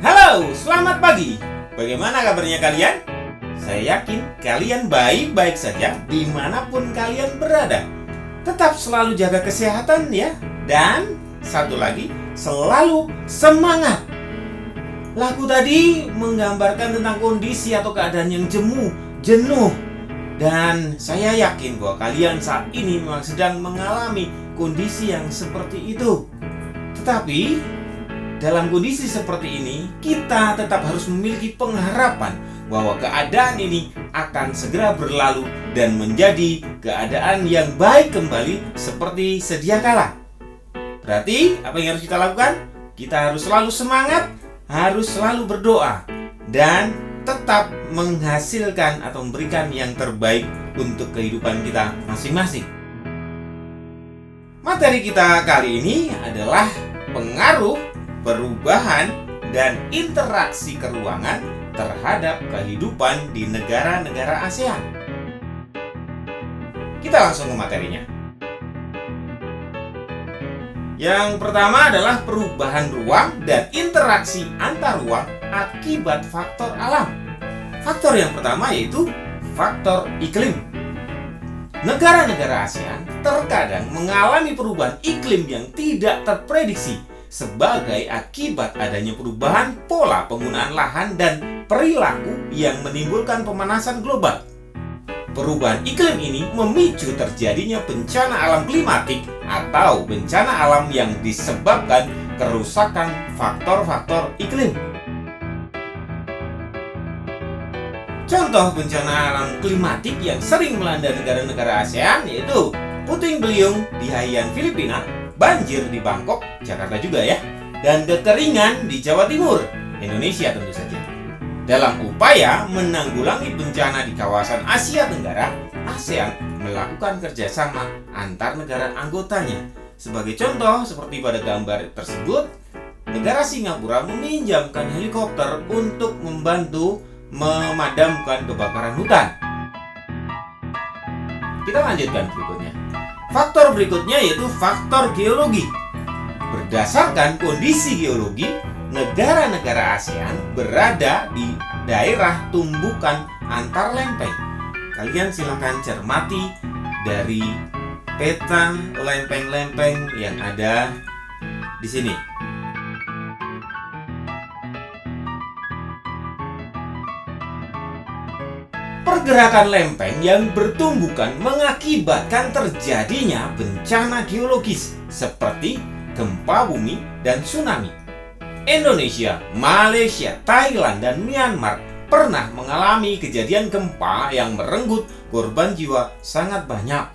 Halo, selamat pagi. Bagaimana kabarnya kalian? Saya yakin kalian baik-baik saja dimanapun kalian berada. Tetap selalu jaga kesehatan ya. Dan satu lagi, selalu semangat. Lagu tadi menggambarkan tentang kondisi atau keadaan yang jenuh. Dan saya yakin bahwa kalian saat ini memang sedang mengalami kondisi yang seperti itu. Tetapi dalam kondisi seperti ini, kita tetap harus memiliki pengharapan bahwa keadaan ini akan segera berlalu dan menjadi keadaan yang baik kembali seperti sedia kala. Berarti, apa yang harus kita lakukan? Kita harus selalu semangat, harus selalu berdoa, dan tetap menghasilkan atau memberikan yang terbaik untuk kehidupan kita masing-masing. Materi kita kali ini adalah pengaruh perubahan dan interaksi keruangan terhadap kehidupan di negara-negara ASEAN. Kita langsung ke materinya. Yang pertama adalah perubahan ruang dan interaksi antar ruang akibat faktor alam. Faktor yang pertama yaitu faktor iklim. Negara-negara ASEAN terkadang mengalami perubahan iklim yang tidak terprediksi sebagai akibat adanya perubahan pola penggunaan lahan dan perilaku yang menimbulkan pemanasan global. Perubahan iklim ini memicu terjadinya bencana alam klimatik atau bencana alam yang disebabkan kerusakan faktor-faktor iklim. Contoh bencana alam klimatik yang sering melanda negara-negara ASEAN yaitu puting beliung di Haiyan, Filipina, banjir di Bangkok, Jakarta juga ya, dan kekeringan di Jawa Timur, Indonesia tentu saja. Dalam upaya menanggulangi bencana di kawasan Asia Tenggara, ASEAN melakukan kerjasama antar negara anggotanya. Sebagai contoh, seperti pada gambar tersebut, negara Singapura meminjamkan helikopter untuk membantu memadamkan kebakaran hutan. Kita lanjutkan berikutnya. Faktor berikutnya yaitu faktor geologi. Berdasarkan kondisi geologi, negara-negara ASEAN berada di daerah tumbukan antar lempeng. Kalian silakan cermati dari peta lempeng-lempeng yang ada di sini. Pergerakan lempeng yang bertumbukan mengakibatkan terjadinya bencana geologis seperti gempa bumi dan tsunami. Indonesia, Malaysia, Thailand, dan Myanmar pernah mengalami kejadian gempa yang merenggut korban jiwa sangat banyak.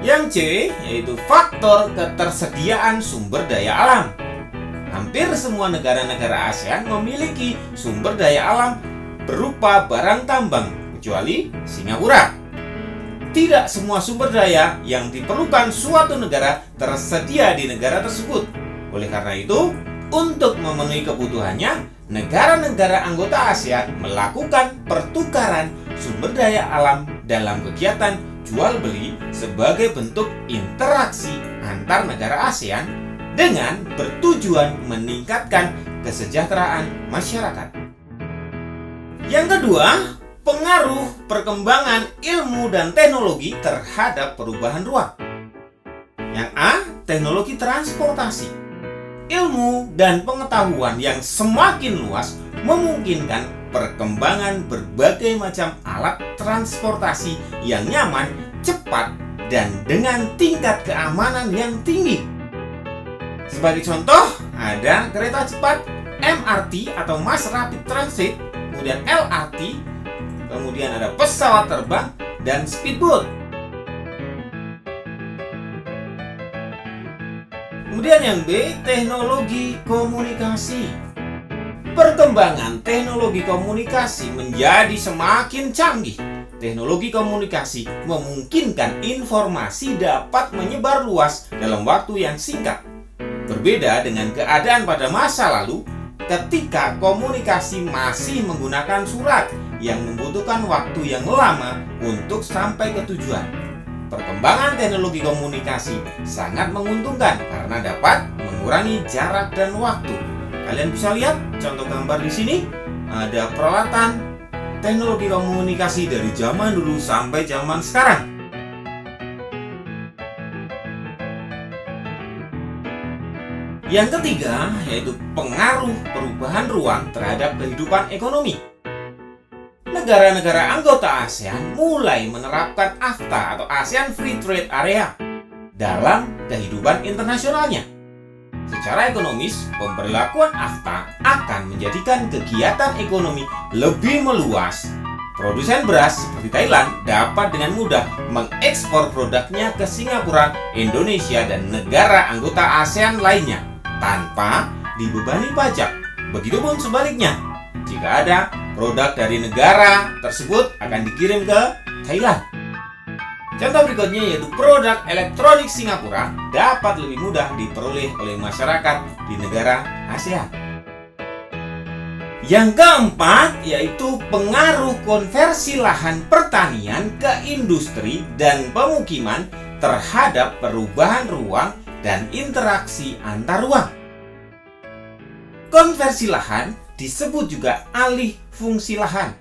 Yang C yaitu faktor ketersediaan sumber daya alam. hampir semua negara-negara ASEAN memiliki sumber daya alam berupa barang tambang, kecuali Singapura. Tidak semua sumber daya yang diperlukan suatu negara tersedia di negara tersebut. Oleh karena itu, untuk memenuhi kebutuhannya, negara-negara anggota ASEAN melakukan pertukaran sumber daya alam dalam kegiatan jual beli sebagai bentuk interaksi antar negara ASEAN dengan bertujuan meningkatkan kesejahteraan masyarakat. Yang kedua, pengaruh perkembangan ilmu dan teknologi terhadap perubahan ruang. Yang A, teknologi transportasi. Ilmu dan pengetahuan yang semakin luas memungkinkan perkembangan berbagai macam alat transportasi yang nyaman, cepat, dan dengan tingkat keamanan yang tinggi. Sebagai contoh, ada kereta cepat MRT atau Mass Rapid Transit, kemudian LRT, kemudian ada pesawat terbang, dan speedboat. Kemudian yang B, teknologi komunikasi. Perkembangan teknologi komunikasi menjadi semakin canggih. Teknologi komunikasi memungkinkan informasi dapat menyebar luas dalam waktu yang singkat. Berbeda dengan keadaan pada masa lalu, ketika komunikasi masih menggunakan surat yang membutuhkan waktu yang lama untuk sampai ke tujuan. Perkembangan teknologi komunikasi sangat menguntungkan karena dapat mengurangi jarak dan waktu. Kalian bisa lihat contoh gambar di sini, ada peralatan teknologi komunikasi dari zaman dulu sampai zaman sekarang. Yang ketiga, yaitu pengaruh perubahan ruang terhadap kehidupan ekonomi. Negara-negara anggota ASEAN mulai menerapkan AFTA atau ASEAN Free Trade Area dalam kehidupan internasionalnya. Secara ekonomis, pemberlakuan AFTA akan menjadikan kegiatan ekonomi lebih meluas. Produsen beras seperti Thailand dapat dengan mudah mengekspor produknya ke Singapura, Indonesia, dan negara anggota ASEAN lainnya tanpa dibebani pajak. Begitupun sebaliknya, jika ada produk dari negara tersebut akan dikirim ke Thailand. Contoh berikutnya yaitu produk elektronik Singapura dapat lebih mudah diperoleh oleh masyarakat di negara ASEAN. Yang keempat yaitu pengaruh konversi lahan pertanian ke industri dan pemukiman terhadap perubahan ruang dan interaksi antar ruang. Konversi lahan disebut juga alih fungsi lahan.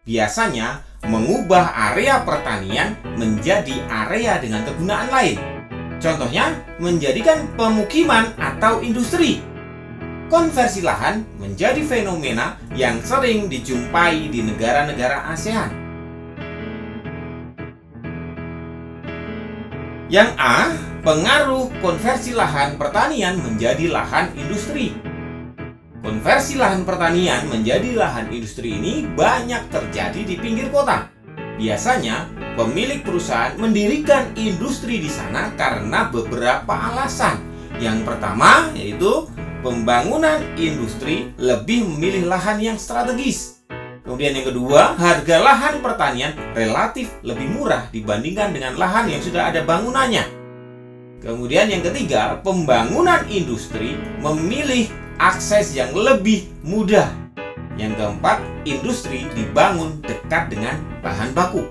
Biasanya mengubah area pertanian menjadi area dengan kegunaan lain. Contohnya, menjadikan pemukiman atau industri. Konversi lahan menjadi fenomena yang sering dijumpai di negara-negara ASEAN. Yang A, pengaruh konversi lahan pertanian menjadi lahan industri. Konversi lahan pertanian menjadi lahan industri ini banyak terjadi di pinggir kota. Biasanya, pemilik perusahaan mendirikan industri di sana karena beberapa alasan. Yang pertama yaitu pembangunan industri lebih memilih lahan yang strategis. Kemudian yang kedua, harga lahan pertanian relatif lebih murah dibandingkan dengan lahan yang sudah ada bangunannya. Kemudian yang ketiga, pembangunan industri memilih akses yang lebih mudah. Yang keempat, industri dibangun dekat dengan bahan baku.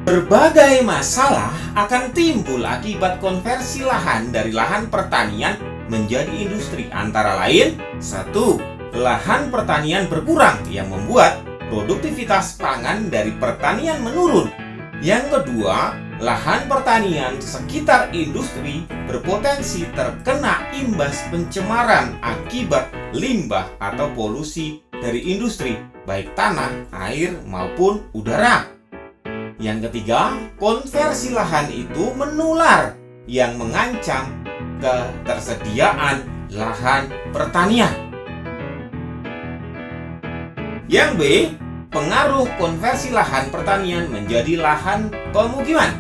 Berbagai masalah akan timbul akibat konversi lahan dari lahan pertanian menjadi industri. Antara lain, 1. Lahan pertanian berkurang yang membuat produktivitas pangan dari pertanian menurun. Yang kedua, lahan pertanian sekitar industri berpotensi terkena imbas pencemaran akibat limbah atau polusi dari industri, baik tanah, air, maupun udara. Yang ketiga, konversi lahan itu menular yang mengancam ketersediaan lahan pertanian. Yang B, pengaruh konversi lahan pertanian menjadi lahan pemukiman.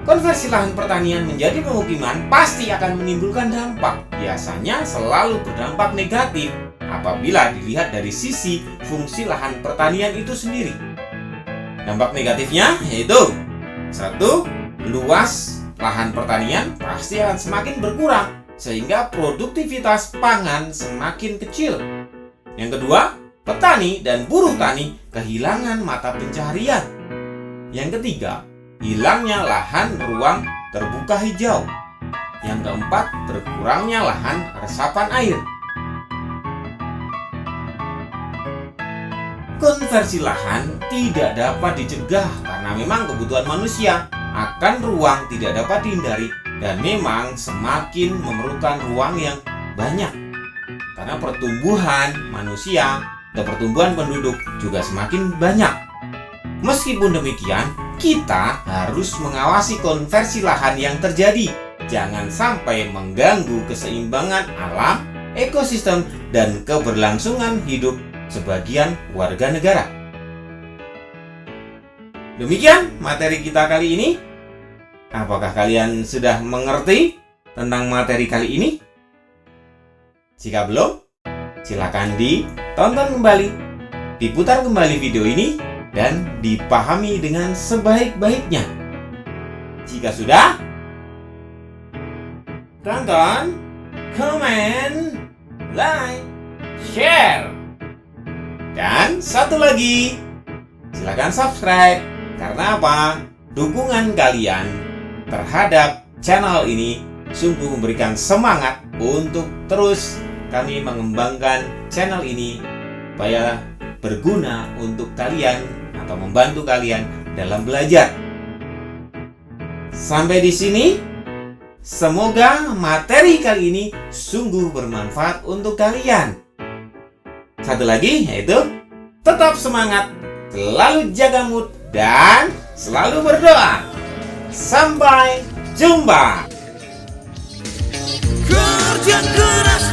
Konversi lahan pertanian menjadi pemukiman pasti akan menimbulkan dampak. Biasanya selalu berdampak negatif apabila dilihat dari sisi fungsi lahan pertanian itu sendiri. Dampak negatifnya yaitu 1. Luas lahan pertanian pasti akan semakin berkurang sehingga produktivitas pangan semakin kecil. Yang kedua, petani dan buruh tani kehilangan mata pencaharian. Yang ketiga, hilangnya lahan ruang terbuka hijau. Yang keempat, berkurangnya lahan resapan air. Konversi lahan tidak dapat dicegah karena memang kebutuhan manusia akan ruang tidak dapat dihindari dan memang semakin memerlukan ruang yang banyak. Karena pertumbuhan manusia atau pertumbuhan penduduk juga semakin banyak. Meskipun demikian, kita harus mengawasi konversi lahan yang terjadi. Jangan sampai mengganggu keseimbangan alam, ekosistem, dan keberlangsungan hidup sebagian warga negara. Demikian materi kita kali ini. Apakah kalian sudah mengerti tentang materi kali ini? Jika belum, silakan ditonton kembali, diputar kembali video ini, dan dipahami dengan sebaik-baiknya. Jika sudah, tonton, komen, like, share. Dan satu lagi, silakan subscribe. Karena apa? Dukungan kalian terhadap channel ini sungguh memberikan semangat untuk terus kami mengembangkan channel ini supaya berguna untuk kalian atau membantu kalian dalam belajar. Sampai di sini, semoga materi kali ini sungguh bermanfaat untuk kalian. Satu lagi yaitu tetap semangat, selalu jaga mood, dan selalu berdoa. Sampai jumpa. Kerja keras